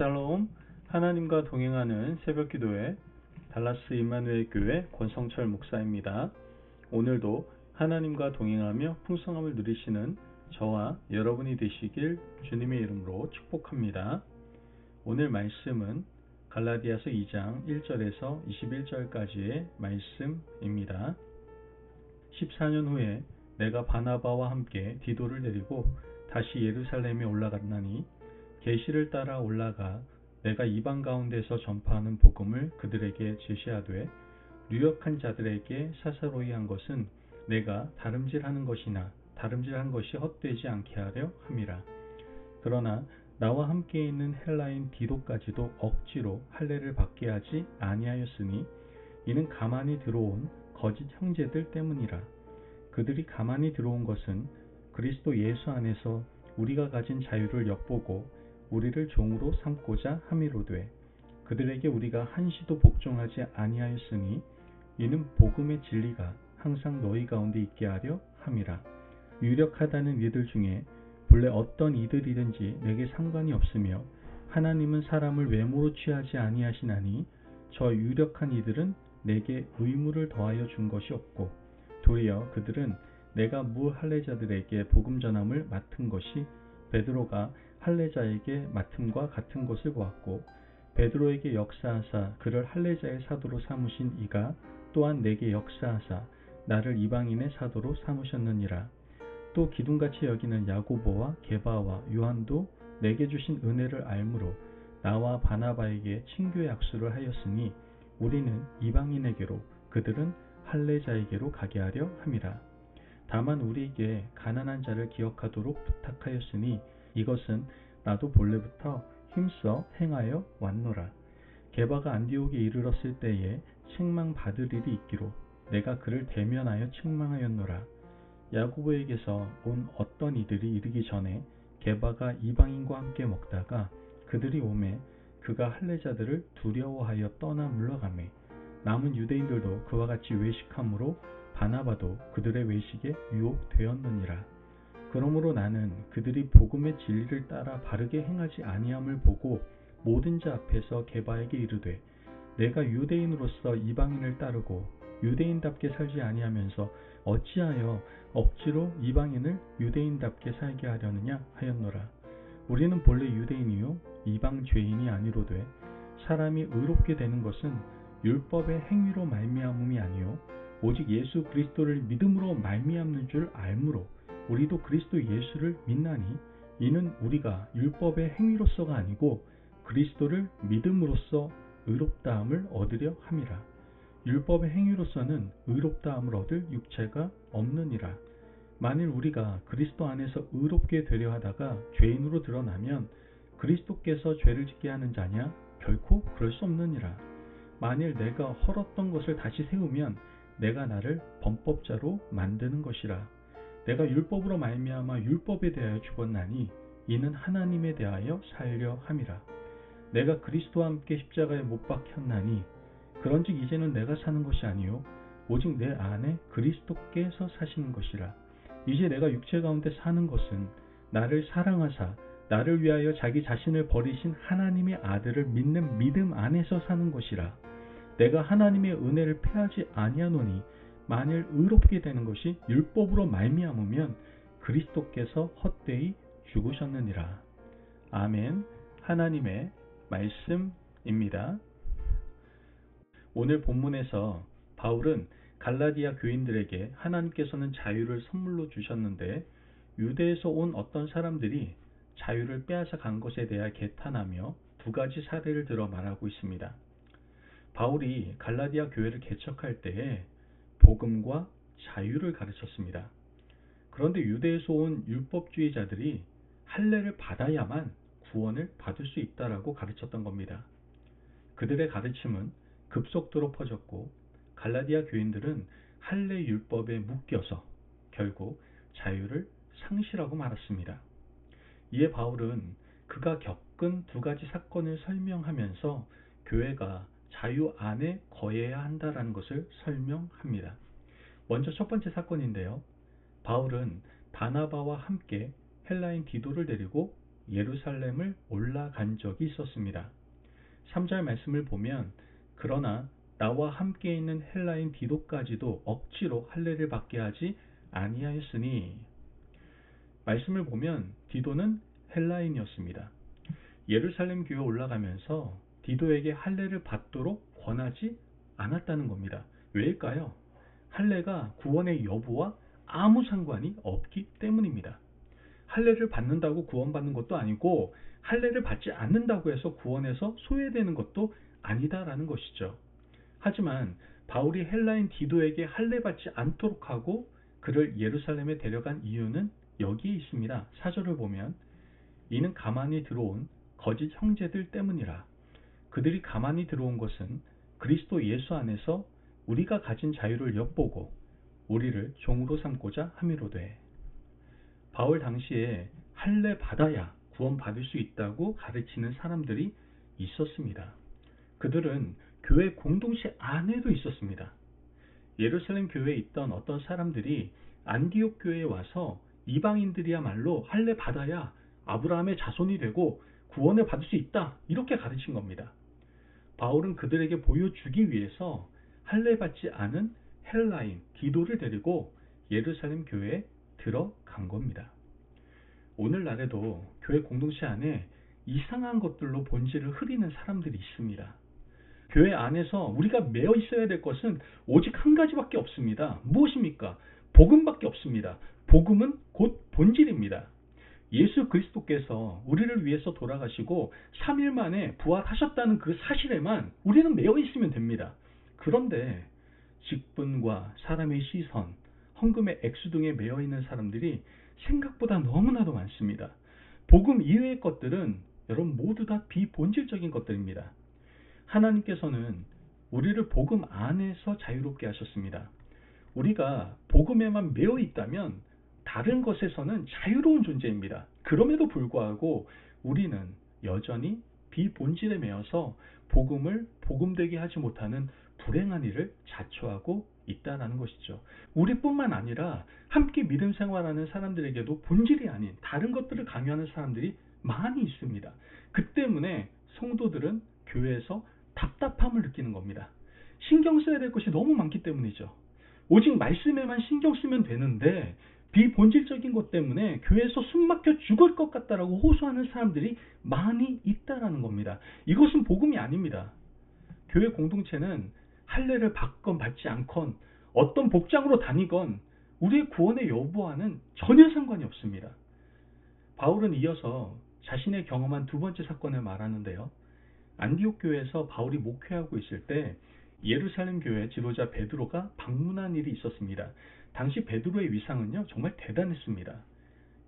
샬롬, 하나님과 동행하는 새벽기도회 달라스 임마누엘 교회 권성철 목사입니다. 오늘도 하나님과 동행하며 풍성함을 누리시는 저와 여러분이 되시길 주님의 이름으로 축복합니다. 오늘 말씀은 갈라디아서 2장 1절에서 21절까지의 말씀입니다. 14년 후에 내가 바나바와 함께 디도를 데리고 다시 예루살렘에 올라갔나니 계시를 따라 올라가 내가 이방 가운데서 전파하는 복음을 그들에게 제시하되 유력한 자들에게 사사로이 한 것은 내가 다름질하는 것이나 다름질한 것이 헛되지 않게 하려 함이라. 그러나 나와 함께 있는 헬라인 디도까지도 억지로 할례를 받게 하지 아니하였으니 이는 가만히 들어온 거짓 형제들 때문이라. 그들이 가만히 들어온 것은 그리스도 예수 안에서 우리가 가진 자유를 엿보고 우리를 종으로 삼고자 함이로되 그들에게 우리가 한시도 복종하지 아니하였으니 이는 복음의 진리가 항상 너희 가운데 있게 하려 함이라. 유력하다는 이들 중에 본래 어떤 이들이든지 내게 상관이 없으며 하나님은 사람을 외모로 취하지 아니하시나니 저 유력한 이들은 내게 의무를 더하여 준 것이 없고 도리어 그들은 내가 무 할례자들에게 복음 전함을 맡은 것이 베드로가 할례자에게 맡음과 같은 것을 보았고 베드로에게 역사하사 그를 할례자의 사도로 삼으신 이가 또한 내게 역사하사 나를 이방인의 사도로 삼으셨느니라. 또 기둥같이 여기는 야고보와 게바와 요한도 내게 주신 은혜를 알므로 나와 바나바에게 친교의 약수를 하였으니 우리는 이방인에게로 그들은 할례자에게로 가게 하려 함이라. 다만 우리에게 가난한 자를 기억하도록 부탁하였으니 이것은 나도 본래부터 힘써 행하여 왔노라. 게바가 안디옥에 이르렀을 때에 책망받을 일이 있기로 내가 그를 대면하여 책망하였노라. 야고보에게서 온 어떤 이들이 이르기 전에 게바가 이방인과 함께 먹다가 그들이 오매 그가 할례자들을 두려워하여 떠나 물러가매 남은 유대인들도 그와 같이 외식함으로 바나바도 그들의 외식에 유혹되었느니라. 그러므로 나는 그들이 복음의 진리를 따라 바르게 행하지 아니함을 보고 모든 자 앞에서 게바에게 이르되 내가 유대인으로서 이방인을 따르고 유대인답게 살지 아니하면서 어찌하여 억지로 이방인을 유대인답게 살게 하려느냐 하였노라. 우리는 본래 유대인이요 이방 죄인이 아니로되 사람이 의롭게 되는 것은 율법의 행위로 말미암음이 아니요 오직 예수 그리스도를 믿음으로 말미암는 줄 알므로 우리도 그리스도 예수를 믿나니 이는 우리가 율법의 행위로서가 아니고 그리스도를 믿음으로써 의롭다함을 얻으려 함이라. 율법의 행위로서는 의롭다함을 얻을 육체가 없느니라. 만일 우리가 그리스도 안에서 의롭게 되려 하다가 죄인으로 드러나면 그리스도께서 죄를 짓게 하는 자냐? 결코 그럴 수 없느니라. 만일 내가 헐었던 것을 다시 세우면 내가 나를 범법자로 만드는 것이라. 내가 율법으로 말미암아 율법에 대하여 죽었나니 이는 하나님에 대하여 살려 함이라. 내가 그리스도와 함께 십자가에 못 박혔나니 그런즉 이제는 내가 사는 것이 아니요 오직 내 안에 그리스도께서 사시는 것이라. 이제 내가 육체 가운데 사는 것은 나를 사랑하사 나를 위하여 자기 자신을 버리신 하나님의 아들을 믿는 믿음 안에서 사는 것이라. 내가 하나님의 은혜를 패하지 아니하노니 만일 의롭게 되는 것이 율법으로 말미암으면 그리스도께서 헛되이 죽으셨느니라. 아멘. 하나님의 말씀입니다. 오늘 본문에서 바울은 갈라디아 교인들에게 하나님께서는 자유를 선물로 주셨는데 유대에서 온 어떤 사람들이 자유를 빼앗아 간 것에 대해 개탄하며 두 가지 사례를 들어 말하고 있습니다. 바울이 갈라디아 교회를 개척할 때에 복음과 자유를 가르쳤습니다. 그런데 유대에서 온 율법주의자들이 할례를 받아야만 구원을 받을 수 있다라고 가르쳤던 겁니다. 그들의 가르침은 급속도로 퍼졌고 갈라디아 교인들은 할례 율법에 묶여서 결국 자유를 상실하고 말았습니다. 이에 바울은 그가 겪은 두 가지 사건을 설명하면서 교회가 자유 안에 거해야 한다는 것을 설명합니다. 먼저 첫 번째 사건인데요. 바울은 바나바와 함께 헬라인 디도를 데리고 예루살렘을 올라간 적이 있었습니다. 3절 말씀을 보면 그러나 나와 함께 있는 헬라인 디도까지도 억지로 할례를 받게 하지 아니하였으니, 말씀을 보면 디도는 헬라인이었습니다. 예루살렘 교회에 올라가면서 디도에게 할례를 받도록 권하지 않았다는 겁니다. 왜일까요? 할례가 구원의 여부와 아무 상관이 없기 때문입니다. 할례를 받는다고 구원받는 것도 아니고 할례를 받지 않는다고 해서 구원에서 소외되는 것도 아니다라는 것이죠. 하지만 바울이 헬라인 디도에게 할례 받지 않도록 하고 그를 예루살렘에 데려간 이유는 여기에 있습니다. 4절을 보면 이는 가만히 들어온 거짓 형제들 때문이라. 그들이 가만히 들어온 것은 그리스도 예수 안에서 우리가 가진 자유를 엿보고 우리를 종으로 삼고자 함이로되. 바울 당시에 할례 받아야 구원받을 수 있다고 가르치는 사람들이 있었습니다. 그들은 교회 공동체 안에도 있었습니다. 예루살렘 교회에 있던 어떤 사람들이 안디옥 교회에 와서 이방인들이야말로 할례 받아야 아브라함의 자손이 되고 구원을 받을 수 있다, 이렇게 가르친 겁니다. 바울은 그들에게 보여주기 위해서 할례 받지 않은 헬라인 디도를 데리고 예루살렘 교회에 들어간 겁니다. 오늘날에도 교회 공동체 안에 이상한 것들로 본질을 흐리는 사람들이 있습니다. 교회 안에서 우리가 매어 있어야 될 것은 오직 한 가지밖에 없습니다. 무엇입니까? 복음밖에 없습니다. 복음은 곧 본질입니다. 예수 그리스도께서 우리를 위해서 돌아가시고 3일 만에 부활하셨다는 그 사실에만 우리는 매어 있으면 됩니다. 그런데 직분과 사람의 시선, 헌금의 액수 등에 매어 있는 사람들이 생각보다 너무나도 많습니다. 복음 이외의 것들은 여러분 모두 다 비본질적인 것들입니다. 하나님께서는 우리를 복음 안에서 자유롭게 하셨습니다. 우리가 복음에만 매어 있다면 다른 것에서는 자유로운 존재입니다. 그럼에도 불구하고 우리는 여전히 비본질에 매여서 복음을 복음되게 하지 못하는 불행한 일을 자초하고 있다는 것이죠. 우리뿐만 아니라 함께 믿음 생활하는 사람들에게도 본질이 아닌 다른 것들을 강요하는 사람들이 많이 있습니다. 그 때문에 성도들은 교회에서 답답함을 느끼는 겁니다. 신경 써야 될 것이 너무 많기 때문이죠. 오직 말씀에만 신경 쓰면 되는데 비본질적인 것 때문에 교회에서 숨막혀 죽을 것 같다라고 호소하는 사람들이 많이 있다라는 겁니다. 이것은 복음이 아닙니다. 교회 공동체는 할례를 받건 받지 않건 어떤 복장으로 다니건 우리의 구원의 여부와는 전혀 상관이 없습니다. 바울은 이어서 자신의 경험한 두 번째 사건을 말하는데요. 안디옥 교회에서 바울이 목회하고 있을 때 예루살렘 교회 지도자 베드로가 방문한 일이 있었습니다. 당시 베드로의 위상은요, 정말 대단했습니다.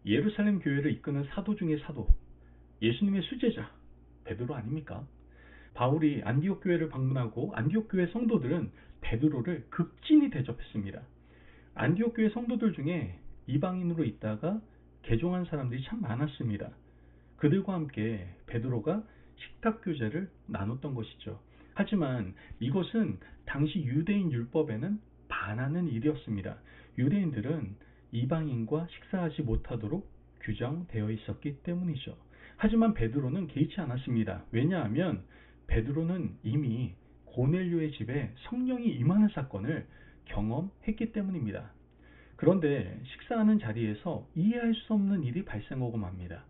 예루살렘 교회를 이끄는 사도 중에 사도, 예수님의 수제자 베드로 아닙니까? 바울이 안디옥 교회를 방문하고 안디옥 교회 성도들은 베드로를 극진히 대접했습니다. 안디옥 교회 성도들 중에 이방인으로 있다가 개종한 사람들이 참 많았습니다. 그들과 함께 베드로가 식탁 교제를 나눴던 것이죠. 하지만 이것은 당시 유대인 율법에는 반하는 일이었습니다. 유대인들은 이방인과 식사하지 못하도록 규정되어 있었기 때문이죠. 하지만 베드로는 개의치 않았습니다. 왜냐하면 베드로는 이미 고넬료의 집에 성령이 임하는 사건을 경험했기 때문입니다. 그런데 식사하는 자리에서 이해할 수 없는 일이 발생하고 맙니다.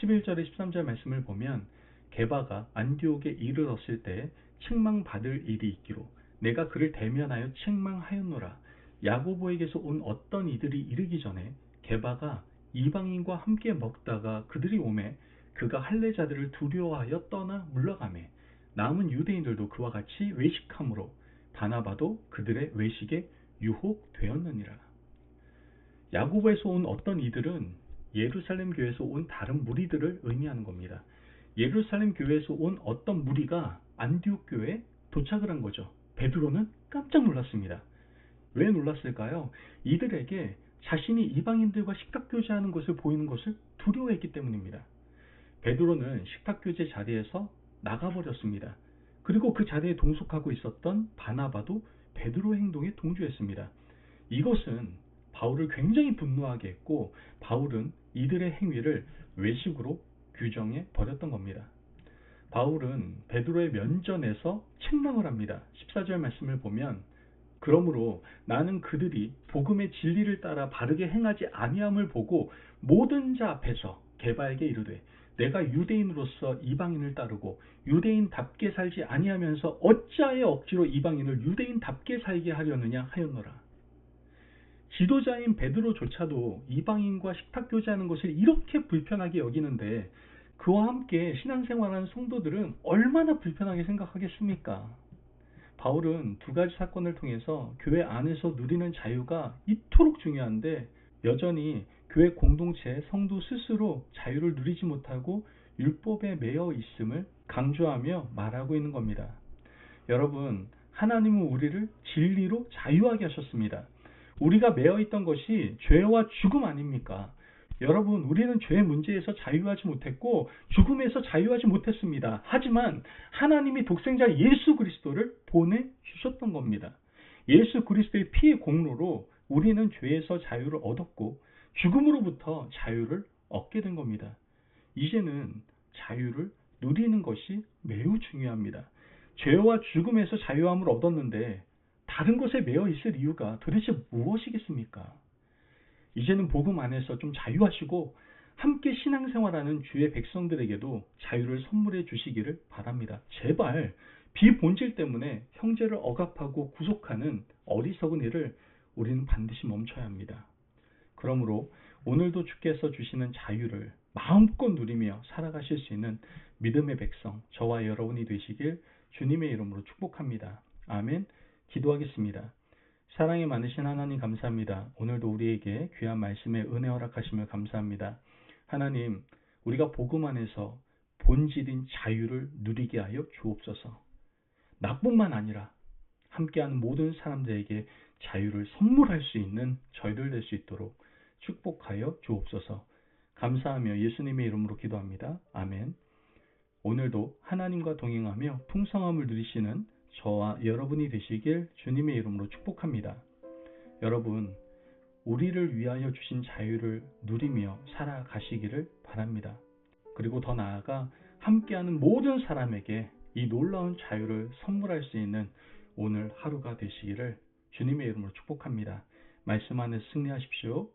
11절에 13절 말씀을 보면 게바가 안디옥에 이르렀을 때 책망받을 일이 있기로 내가 그를 대면하여 책망하였노라. 야고보에게서 온 어떤 이들이 이르기 전에 게바가 이방인과 함께 먹다가 그들이 오매 그가 할례자들을 두려워하여 떠나 물러가매 남은 유대인들도 그와 같이 외식함으로 바나바도 그들의 외식에 유혹되었느니라. 야고보에서 온 어떤 이들은 예루살렘 교회에서 온 다른 무리들을 의미하는 겁니다. 예루살렘 교회에서 온 어떤 무리가 안디옥 교회에 도착을 한 거죠. 베드로는 깜짝 놀랐습니다. 왜 놀랐을까요? 이들에게 자신이 이방인들과 식탁교제하는 것을 보이는 것을 두려워했기 때문입니다. 베드로는 식탁교제 자리에서 나가버렸습니다. 그리고 그 자리에 동석하고 있었던 바나바도 베드로의 행동에 동조했습니다. 이것은 바울을 굉장히 분노하게 했고 바울은 이들의 행위를 외식으로 규정해 버렸던 겁니다. 바울은 베드로의 면전에서 책망을 합니다. 14절 말씀을 보면 그러므로 나는 그들이 복음의 진리를 따라 바르게 행하지 아니함을 보고 모든 자 앞에서 게바에게 이르되 내가 유대인으로서 이방인을 따르고 유대인답게 살지 아니하면서 어찌하여 억지로 이방인을 유대인답게 살게 하려느냐 하였노라. 지도자인 베드로조차도 이방인과 식탁교제하는 것을 이렇게 불편하게 여기는데 그와 함께 신앙생활하는 성도들은 얼마나 불편하게 생각하겠습니까? 바울은 두 가지 사건을 통해서 교회 안에서 누리는 자유가 이토록 중요한데 여전히 교회 공동체 성도 스스로 자유를 누리지 못하고 율법에 매여 있음을 강조하며 말하고 있는 겁니다. 여러분, 하나님은 우리를 진리로 자유하게 하셨습니다. 우리가 매여 있던 것이 죄와 죽음 아닙니까? 여러분, 우리는 죄의 문제에서 자유하지 못했고 죽음에서 자유하지 못했습니다. 하지만 하나님이 독생자 예수 그리스도를 보내주셨던 겁니다. 예수 그리스도의 피의 공로로 우리는 죄에서 자유를 얻었고 죽음으로부터 자유를 얻게 된 겁니다. 이제는 자유를 누리는 것이 매우 중요합니다. 죄와 죽음에서 자유함을 얻었는데 다른 것에 매여 있을 이유가 도대체 무엇이겠습니까? 이제는 복음 안에서 좀 자유하시고 함께 신앙생활하는 주의 백성들에게도 자유를 선물해 주시기를 바랍니다. 제발 비본질 때문에 형제를 억압하고 구속하는 어리석은 일을 우리는 반드시 멈춰야 합니다. 그러므로 오늘도 주께서 주시는 자유를 마음껏 누리며 살아가실 수 있는 믿음의 백성, 저와 여러분이 되시길 주님의 이름으로 축복합니다. 아멘. 기도하겠습니다. 사랑이 많으신 하나님 감사합니다. 오늘도 우리에게 귀한 말씀에 은혜 허락하시며 감사합니다. 하나님, 우리가 복음 안에서 본질인 자유를 누리게 하여 주옵소서. 나뿐만 아니라 함께하는 모든 사람들에게 자유를 선물할 수 있는 저희들 될 수 있도록 축복하여 주옵소서. 감사하며 예수님의 이름으로 기도합니다. 아멘. 오늘도 하나님과 동행하며 풍성함을 누리시는 저와 여러분이 되시길 주님의 이름으로 축복합니다. 여러분, 우리를 위하여 주신 자유를 누리며 살아가시기를 바랍니다. 그리고 더 나아가 함께하는 모든 사람에게 이 놀라운 자유를 선물할 수 있는 오늘 하루가 되시기를 주님의 이름으로 축복합니다. 말씀 안에서 승리하십시오.